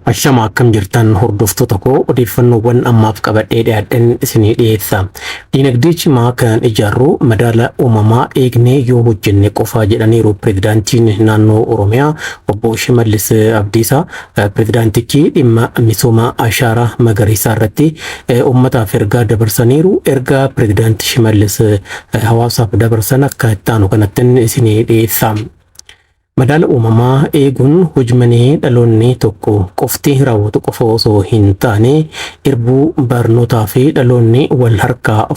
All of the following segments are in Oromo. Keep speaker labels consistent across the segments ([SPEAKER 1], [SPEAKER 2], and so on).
[SPEAKER 1] Ashama akkam jirtan hordoftoota koo odeeffannoowwan ammaaf qabadhee dhiyaadhan isinii dhiyeessa. Diinagdee cimaa kan ijaarru madaala uumamaa eegnee yoo hojjenne qofaa jedhaniiru pirezidaantiin naannoo Oromiyaa obbo Shimallis Abdiisaa. Pirezidaantichi dhimma misooma ashaaraa magariisaa irratti uummataaf ergaa dabarsaniiru. Ergaa pirezidaantii Shimallis hawaasaaf dabarsan akka itti aanu kanatti isinii dhiyeessa. Madaala uumamaa eeguun hojmanii dhaloonni tokko qofti raawwatu qofa osoo hin taane irbuu barnootaa fi dhaloonni wal harkaa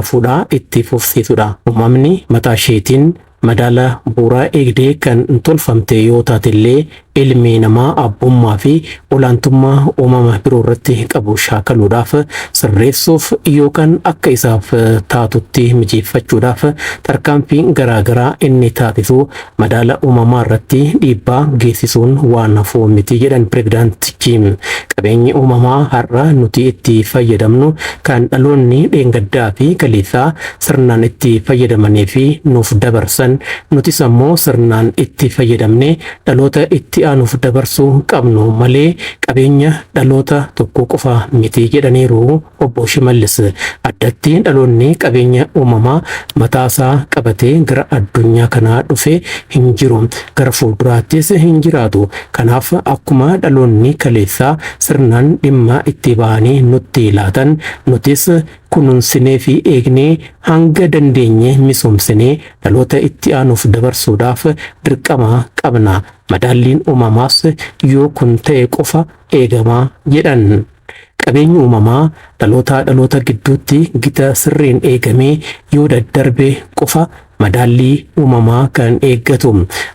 [SPEAKER 1] fuudhaa itti fufsiisudha. Uumamni mataa isheetiin madaala bu'uuraa eegdee kan tolfamte yoo taatillee ilmi namaa abbummaa fi olaantummaa uumama biroo irratti qabu shaakaluudhaaf sirreessuuf yookaan akka isaaf taatutti mijeeffachuudhaaf tarkaanfii garaagaraa inni taasisu madaala uumamaa irratti dhiibbaa geessisuun waan hafuu miti jedhan pirezidaantichi. Qabeenyi uumamaa har'a nuti itti fayyadamnu kan dhaloonni dheengaddaa fi kaleessaa sirnaan itti fayyadamanii fi nuuf dabarsan nutis ammoo sirnaan itti fayyadamne dhaloota itti aanuuf dabarsuu qabnu malee qabeenya dhaloota tokko qofa miti jedhaniiru obbo Shimallis. Addatti dhaloonni qabeenya uumamaa mataasaa qabatee gara addunyaa kanaa dhufe hin jiru, gara fuulduraattis hin jiraatu. Kanaaf akkuma dhaloonni kaleessaa sirnaan dhimma itti ba'anii nutti laatan nutis kunuunsinee fi eegnee hanga dandeenye misoomsinee dhaloota itti aanuuf dabarsuudhaaf dirqama qabna. Madaalliin uumamaas yoo kun ta'e qofa eegamaa jedhan. Qabeenyi uumamaa dhaloota gidduutti gita sirriin eegamee yoo daddarbe qofa madaallii uumamaa kan eeggatu.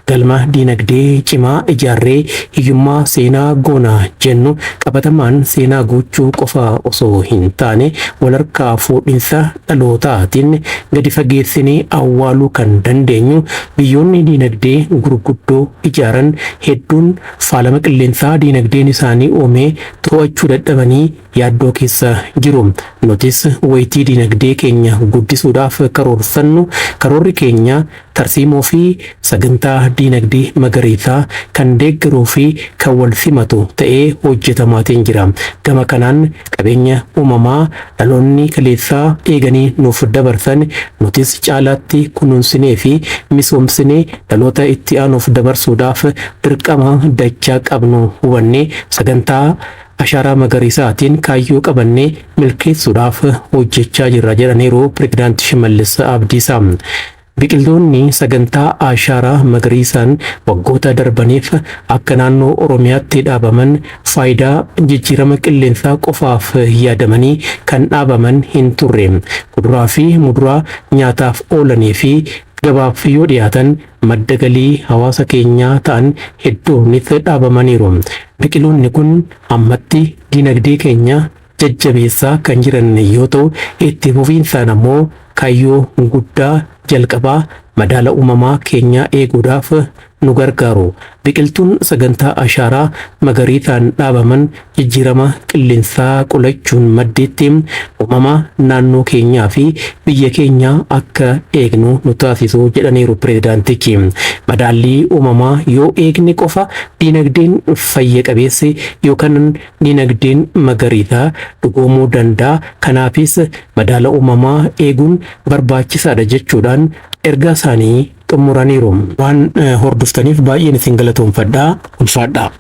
[SPEAKER 1] Galma diinagdee cimaa ijaarree hiyyummaa seenaa goona jennu qabatamaan seenaa guutuu qofa osoo hin taane walharkaa fuudhinsa dhalootaatiin gadi fageessinee awwaaluu kan dandeenyu. Biyyoonni diinagdee gurguddoo ijaaran hedduun faalama qilleensaa diinagdeen isaanii uumee to'achuu dadhabanii yaaddoo keessa jiru. Nutis wayitii diinagdee keenya guddisuudhaaf karoorfannu karoorri keenya tarsiimoo fi sagantaa diinagdee magariisaa kan deeggaruu fi kan wal simatu ta'ee hojjetamaatiin jira. Gama kanaan qabeenya uumamaa dhaloonni kaleessaa eeganii nuuf dabarsan nutis caalaatti kunuunsinee fi misoomsinee dhaloota itti aanuuf dabarsuudhaaf dirqama dachaa qabnu hubannee sagantaa ashaaraa magariisaatiin kaayyoo qabannee milkeessuudhaaf hojjechaa jirra jedhaniiru pirezidaantii Shimallis Abdiisaa. Biqiltoonni sagantaa ashaaraa magariisaan waggoota darbaniif akka naannoo Oromiyaatti dhaabaman faayidaa jijjiirama qilleensaa qofaaf yaadamanii kan dhaabaman hin turre. Kuduraa fi muduraa nyaataaf oolanii fi gabaaf yoo dhiyaatan madda galii hawaasa keenyaa ta'an hedduunis dhaabamaniiru. Biqiloonni kun ammatti diinagdee keenya jajjabeessaa kan jiran yoo ta'u itti fufiinsaan ammoo kaayyoo guddaa jalqabaa madaala uumamaa keenyaa eeguudhaaf nu gargaaru. Biqiltuun sagantaa ashaaraa magariisaan dhaabaman jijjiirama qilleensaa qolachuun maddeetti uumama naannoo keenyaa fi biyya keenyaa akka eegnu nu taasisu jedhaniiru pirezidaantichi. Madaallii uumamaa yoo eegne qofa diinagdeen fayya qabeessi yookaan diinagdeen magariisaa dhugoomuu danda'a. Kanaafis madaala uumamaa eeguun barbaachisaadha jechuudhaan ergaa isaanii xumuraniiru. Waan hordoftaniif baay'een isin galatoomfadhaa. Ulfaadhaa.